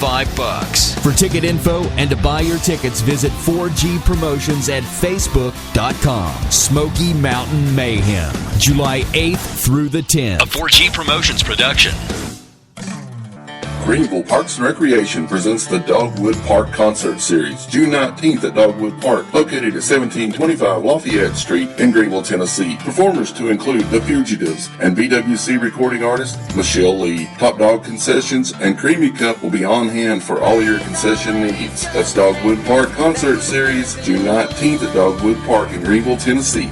$5. For ticket info and to buy your tickets, visit 4G Promotions at Facebook.com. Smoky Mountain Mayhem, July 8th through the 10th. A 4G Promotions production. Greenville Parks and Recreation presents the Dogwood Park Concert Series, June 19th at Dogwood Park, located at 1725 Lafayette Street in Greenville, Tennessee. Performers to include The Fugitives and BWC recording artist Michelle Lee. Top Dog Concessions and Creamy Cup will be on hand for all your concession needs. That's Dogwood Park Concert Series, June 19th at Dogwood Park in Greenville, Tennessee.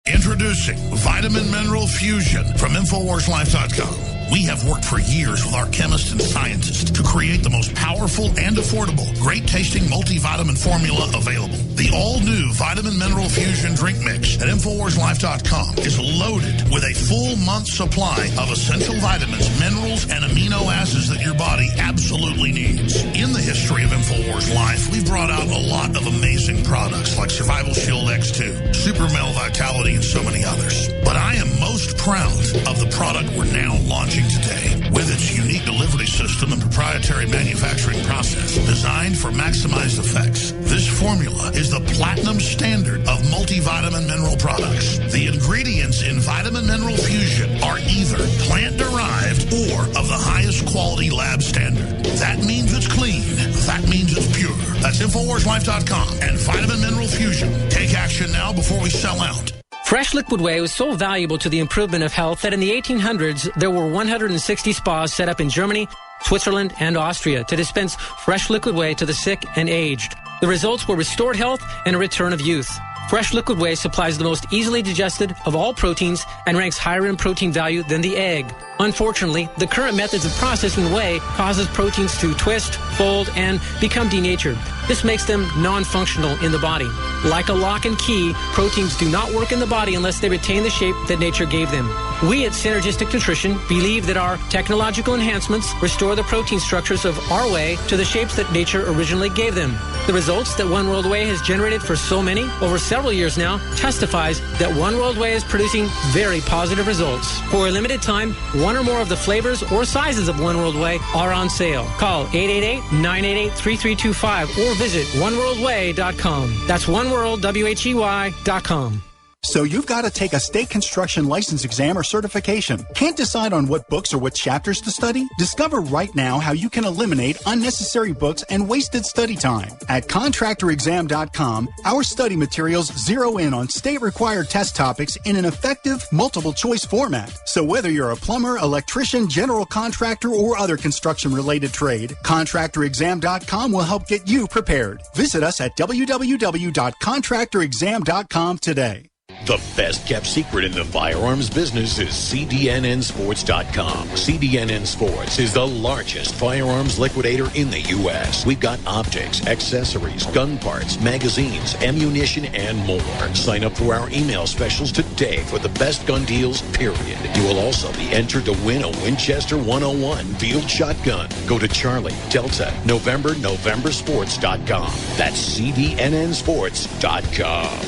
Introducing Vitamin Mineral Fusion from InfoWarsLife.com. We have worked for years with our chemists and scientists to create the most powerful and affordable, great-tasting multivitamin formula available. The all-new Vitamin Mineral Fusion drink mix at InfoWarsLife.com is loaded with a full month supply of essential vitamins, minerals, and amino acids that your body absolutely needs. In the history of InfoWars Life, we've brought out a lot of amazing products like Survival Shield X2, Super Male Vitality, and so many others. But I am most proud of the product we're now launching today. With its unique delivery system and proprietary manufacturing process designed for maximized effects, this formula is the platinum standard of multivitamin mineral products. The ingredients in Vitamin Mineral Fusion are either plant-derived or of the highest quality lab standard. That means it's clean. That means it's pure. That's InfoWarsLife.com and Vitamin Mineral Fusion. Take action now before we sell out. Fresh liquid whey was so valuable to the improvement of health that in the 1800s, there were 160 spas set up in Germany, Switzerland, and Austria to dispense fresh liquid whey to the sick and aged. The results were restored health and a return of youth. Fresh liquid whey supplies the most easily digested of all proteins and ranks higher in protein value than the egg. Unfortunately, the current methods of processing whey causes proteins to twist, fold, and become denatured. This makes them non-functional in the body. Like a lock and key, proteins do not work in the body unless they retain the shape that nature gave them. We at Synergistic Nutrition believe that our technological enhancements restore the protein structures of our whey to the shapes that nature originally gave them. The results that One World Whey has generated for so many, over several years now, testifies that One World Whey is producing very positive results. For a limited time, one or more of the flavors or sizes of One World Whey are on sale. Call 888-988-3325 or visit oneworldwhey.com. That's oneworldwhey.com. So you've got to take a state construction license exam or certification. Can't decide on what books or what chapters to study? Discover right now how you can eliminate unnecessary books and wasted study time. At contractorexam.com, our study materials zero in on state-required test topics in an effective multiple-choice format. So whether you're a plumber, electrician, general contractor, or other construction-related trade, contractorexam.com will help get you prepared. Visit us at www.contractorexam.com today. The best-kept secret in the firearms business is CDNNSports.com. CDNN Sports is the largest firearms liquidator in the U.S. We've got optics, accessories, gun parts, magazines, ammunition, and more. Sign up for our email specials today for the best gun deals, period. You will also be entered to win a Winchester 101 field shotgun. Go to Charlie, Delta, Novembersports.com. That's CDNNSports.com.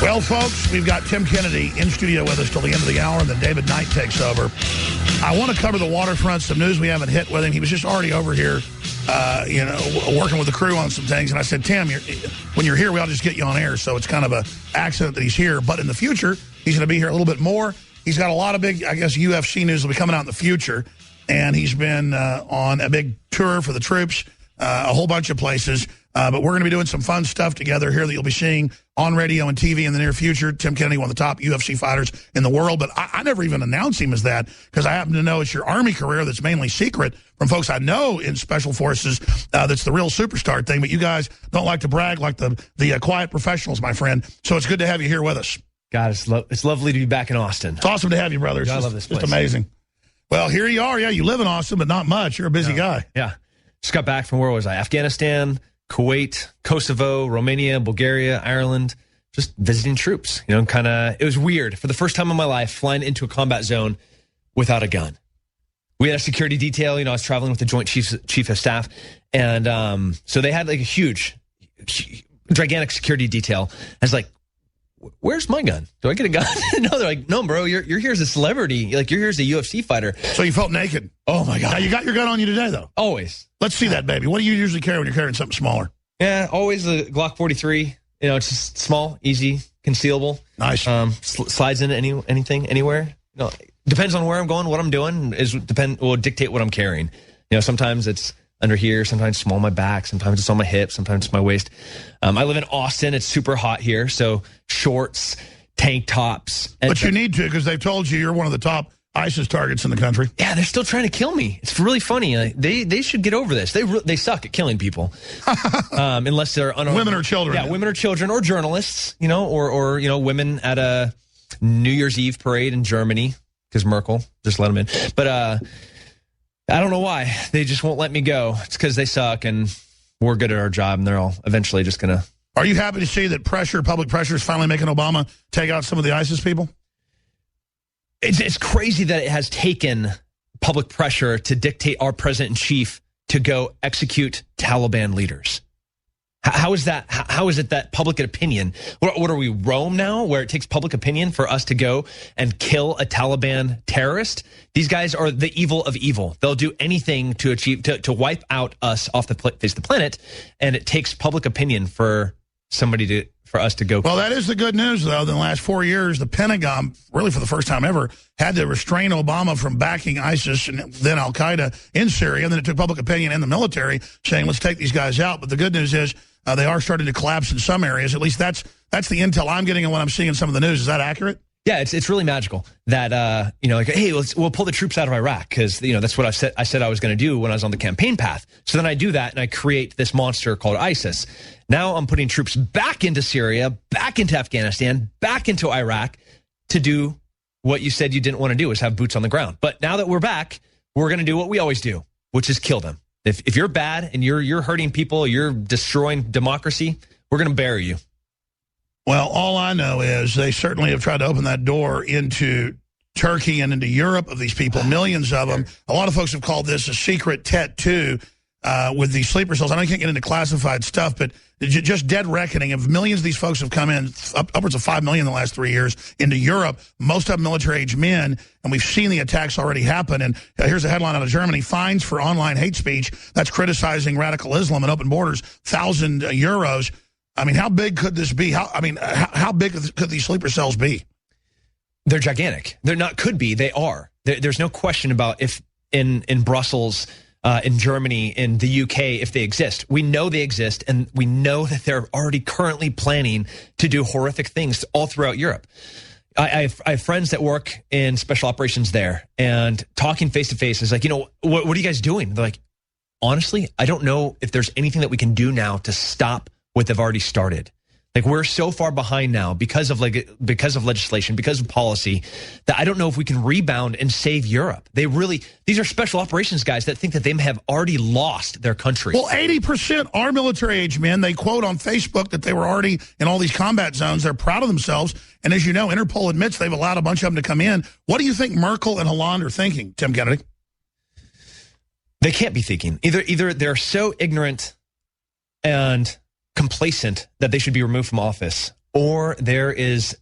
Well, folks, we've got Tim Kennedy in studio with us till the end of the hour, and then David Knight takes over. I want to cover the waterfront, some news we haven't hit with him. He was just already over here, working with the crew on some things. And I said, Tim, when you're here, we'll just get you on air. So it's kind of an accident that he's here. But in the future, he's going to be here a little bit more. He's got a lot of big, UFC news will be coming out in the future. And he's been on a big tour for the troops, a whole bunch of places. But we're going to be doing some fun stuff together here that you'll be seeing on radio and TV in the near future. Tim Kennedy, one of the top UFC fighters in the world. But I never even announce him as that because I happen to know it's your Army career that's mainly secret from folks I know in Special Forces. That's the real superstar thing. But you guys don't like to brag like the quiet professionals, my friend. So it's good to have you here with us. God, it's lovely to be back in Austin. It's awesome to have you, brother. I love this place. It's amazing. Well, here you are. Yeah, you live in Austin, but not much. You're a busy guy. Yeah. Just got back from where was I? Afghanistan, Kuwait, Kosovo, Romania, Bulgaria, Ireland, just visiting troops. It was weird. For the first time in my life, flying into a combat zone without a gun. We had a security detail. I was traveling with the Joint Chief of Staff. And so they had like a huge gigantic security detail. I was like, where's my gun? Do I get a gun? No, they're like, no, bro, you're here as a celebrity. Like, you're here as a UFC fighter. So you felt naked. Oh, my God. Now, you got your gun on you today, though? Always. Let's see that, baby. What do you usually carry when you're carrying something smaller? Yeah, always a Glock 43. You know, it's just small, easy, concealable. Nice. Slides into anything, anywhere. You know, depends on where I'm going, what I'm doing will dictate what I'm carrying. You know, sometimes it's under here, sometimes small on my back, sometimes it's on my hips, sometimes it's my waist. I live in Austin. It's super hot here, so shorts, tank tops. But you need to, because they've told you you're one of the top ISIS targets in the country. Yeah, they're still trying to kill me. It's really funny. They should get over this. They suck at killing people, unless they're unarmed. Women or children. Yeah, women or children or journalists. You know, or you know, women at a New Year's Eve parade in Germany because Merkel just let them in. But I don't know why they just won't let me go. It's because they suck and we're good at our job, and they're all eventually just gonna. Are you happy to see that public pressure is finally making Obama take out some of the ISIS people? It's crazy that it has taken public pressure to dictate our president-in-chief to go execute Taliban leaders. How is that? How is it that public opinion? What are we, Rome now, where it takes public opinion for us to go and kill a Taliban terrorist? These guys are the evil of evil. They'll do anything to achieve to wipe out us off the face of the planet, and it takes public opinion for us to go. Well, that is the good news, though. In the last 4 years, the Pentagon, really for the first time ever, had to restrain Obama from backing ISIS and then al-Qaeda in Syria. And then it took public opinion and the military saying, let's take these guys out. But the good news is they are starting to collapse in some areas. At least that's the intel I'm getting and what I'm seeing in some of the news. Is that accurate? Yeah, it's really magical that, you know, like, hey, we'll pull the troops out of Iraq because, you know, that's what I said I was going to do when I was on the campaign path. So then I do that and I create this monster called ISIS. Now I'm putting troops back into Syria, back into Afghanistan, back into Iraq to do what you said you didn't want to do, is have boots on the ground. But now that we're back, we're going to do what we always do, which is kill them. If you're bad and you're hurting people, you're destroying democracy, we're going to bury you. Well, all I know is they certainly have tried to open that door into Turkey and into Europe of these people, millions of them. A lot of folks have called this a secret tattoo with these sleeper cells. I know you can't get into classified stuff, but just dead reckoning of millions of these folks have come in, upwards of 5 million in the last 3 years, into Europe, most of them military-age men, and we've seen the attacks already happen. And here's a headline out of Germany: fines for online hate speech that's criticizing radical Islam and open borders, 1,000 euros. I mean, how big could this be? How big could these sleeper cells be? They're gigantic. They're not could be. They are. There's no question about if in Brussels, in Germany, in the UK, if they exist. We know they exist, and we know that they're already currently planning to do horrific things all throughout Europe. I have friends that work in special operations there, and talking face-to-face is like, you know, what are you guys doing? They're like, honestly, I don't know if there's anything that we can do now to stop what they've already started. Like, we're so far behind now because of legislation, because of policy, that I don't know if we can rebound and save Europe. These are special operations guys that think that they have already lost their country. Well, 80% are military-age men. They quote on Facebook that they were already in all these combat zones. They're proud of themselves. And as you know, Interpol admits they've allowed a bunch of them to come in. What do you think Merkel and Hollande are thinking, Tim Kennedy? They can't be thinking. Either they're so ignorant and complacent that they should be removed from office, or there is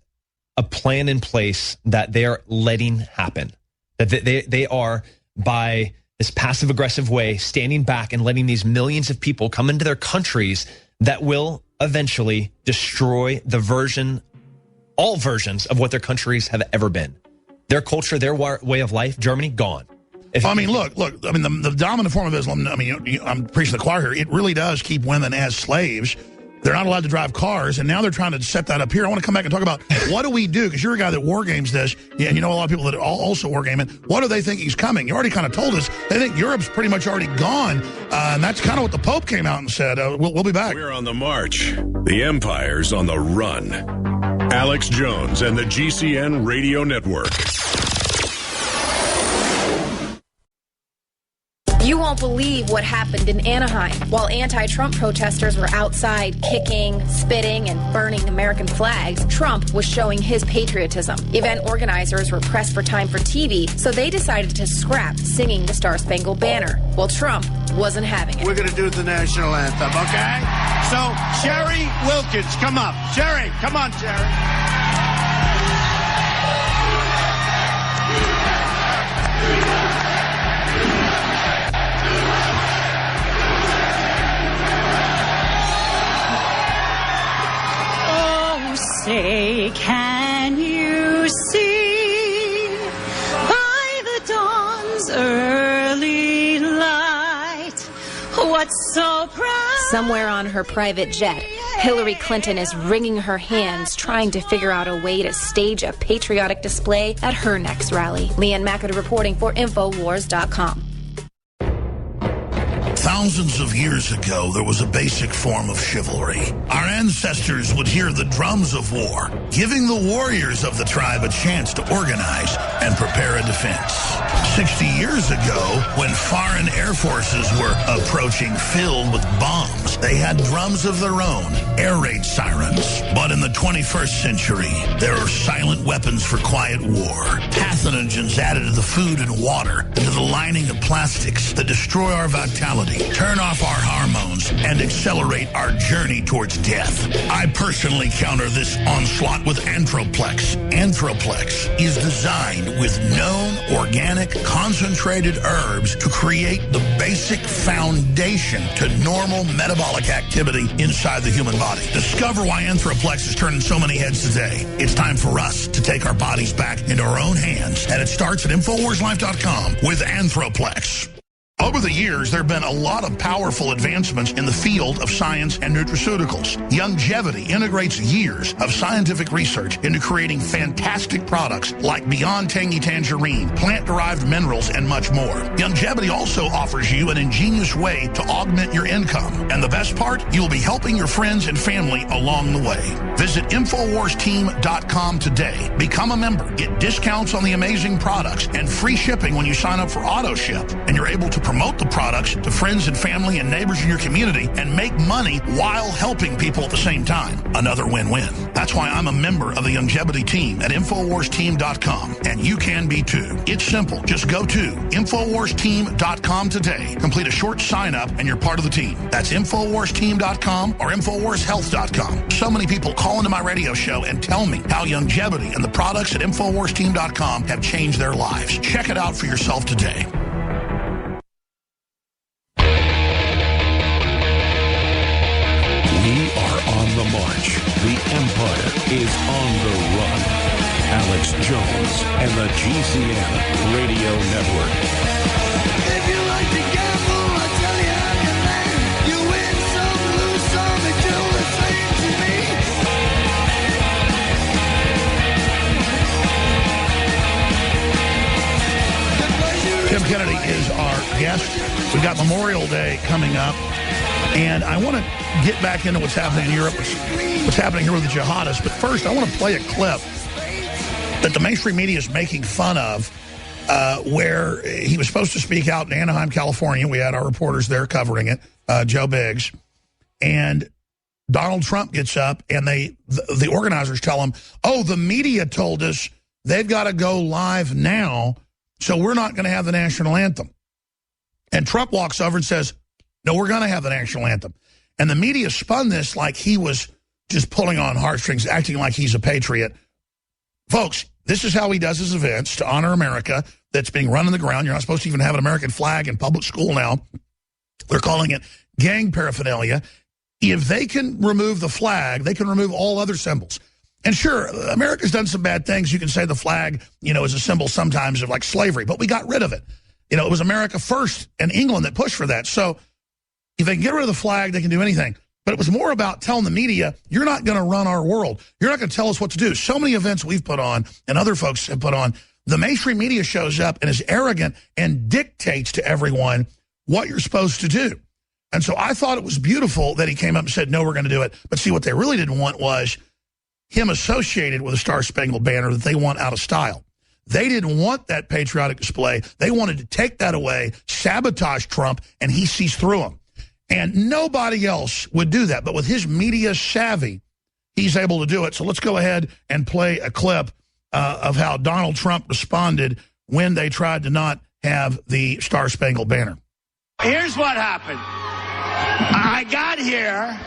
a plan in place that they are letting happen. That they are, by this passive-aggressive way, standing back and letting these millions of people come into their countries that will eventually destroy all versions of what their countries have ever been. Their culture, their way of life, Germany, gone. Look. I mean, the dominant form of Islam, I mean, I'm preaching the choir here. It really does keep women as slaves. They're not allowed to drive cars, and now they're trying to set that up here. I want to come back and talk about what do we do, because you're a guy that war games this, and you know a lot of people that also war game it. What do they think is coming? You already kind of told us. They think Europe's pretty much already gone, and that's kind of what the Pope came out and said. We'll be back. We're on the march. The Empire's on the run. Alex Jones and the GCN Radio Network. You won't believe what happened in Anaheim. While anti-Trump protesters were outside kicking, spitting, and burning American flags, Trump was showing his patriotism. Event organizers were pressed for time for TV, so they decided to scrap singing the Star-Spangled Banner. Well, Trump wasn't having it. We're going to do the national anthem, okay? So, Sherry Wilkins, come up. Sherry, come on, Sherry. Say, can you see by the dawn's early light what's so proud? Somewhere on her private jet, Hillary Clinton is wringing her hands trying to figure out a way to stage a patriotic display at her next rally. Leanne McAdoo reporting for Infowars.com. Thousands of years ago, there was a basic form of chivalry. Our ancestors would hear the drums of war, giving the warriors of the tribe a chance to organize and prepare a defense. 60 years ago, when foreign air forces were approaching filled with bombs, they had drums of their own, air raid sirens. But in the 21st century, there are silent weapons for quiet war. Pathogens added to the food and water, and to the lining of plastics that destroy our vitality, turn off our hormones, and accelerate our journey towards death. I personally counter this onslaught with Anthroplex. Anthroplex is designed with known organic concentrated herbs to create the basic foundation to normal metabolic activity inside the human body. Discover why Anthroplex is turning so many heads today. It's time for us to take our bodies back into our own hands, and it starts at InfoWarsLife.com with Anthroplex. Over the years, there have been a lot of powerful advancements in the field of science and nutraceuticals. Longevity integrates years of scientific research into creating fantastic products like Beyond Tangy Tangerine, plant-derived minerals, and much more. Longevity also offers you an ingenious way to augment your income. And the best part, you'll be helping your friends and family along the way. Visit InfoWarsTeam.com today. Become a member. Get discounts on the amazing products and free shipping when you sign up for AutoShip. And you're able to promote the products to friends and family and neighbors in your community and make money while helping people at the same time. Another win-win. That's why I'm a member of the Longevity team at InfoWarsTeam.com, and you can be too. It's simple. Just go to InfoWarsTeam.com today, complete a short sign-up, and you're part of the team. That's InfoWarsTeam.com or InfoWarsHealth.com. So many people call into my radio show and tell me how longevity and the products at InfoWarsTeam.com have changed their lives. Check it out for yourself today. We are on the march. The Empire is on the run. Alex Jones and the GCN Radio Network. If you like to gamble, I tell you how you land. You win some, lose some, and do the same to me. Tim Kennedy is our guest. We've got Memorial Day coming up. And I want to get back into what's happening in Europe, what's happening here with the jihadists. But first, I want to play a clip that the mainstream media is making fun of, where he was supposed to speak out in Anaheim, California. We had our reporters there covering it, Joe Biggs. And Donald Trump gets up, and the organizers tell him, oh, the media told us they've got to go live now, so we're not going to have the national anthem. And Trump walks over and says, no, we're going to have the national anthem. And the media spun this like he was just pulling on heartstrings, acting like he's a patriot. Folks, this is how he does his events to honor America that's being run on the ground. You're not supposed to even have an American flag in public school now. They're calling it gang paraphernalia. If they can remove the flag, they can remove all other symbols. And sure, America's done some bad things. You can say the flag, is a symbol sometimes of like slavery, but we got rid of it. It was America first and England that pushed for that. So if they can get rid of the flag, they can do anything. But it was more about telling the media, you're not going to run our world. You're not going to tell us what to do. So many events we've put on and other folks have put on, the mainstream media shows up and is arrogant and dictates to everyone what you're supposed to do. And so I thought it was beautiful that he came up and said, no, we're going to do it. But see, what they really didn't want was him associated with a Star-Spangled Banner that they want out of style. They didn't want that patriotic display. They wanted to take that away, sabotage Trump, and he sees through them. And nobody else would do that. But with his media savvy, he's able to do it. So let's go ahead and play a clip of how Donald Trump responded when they tried to not have the Star Spangled Banner. Here's what happened. I got here.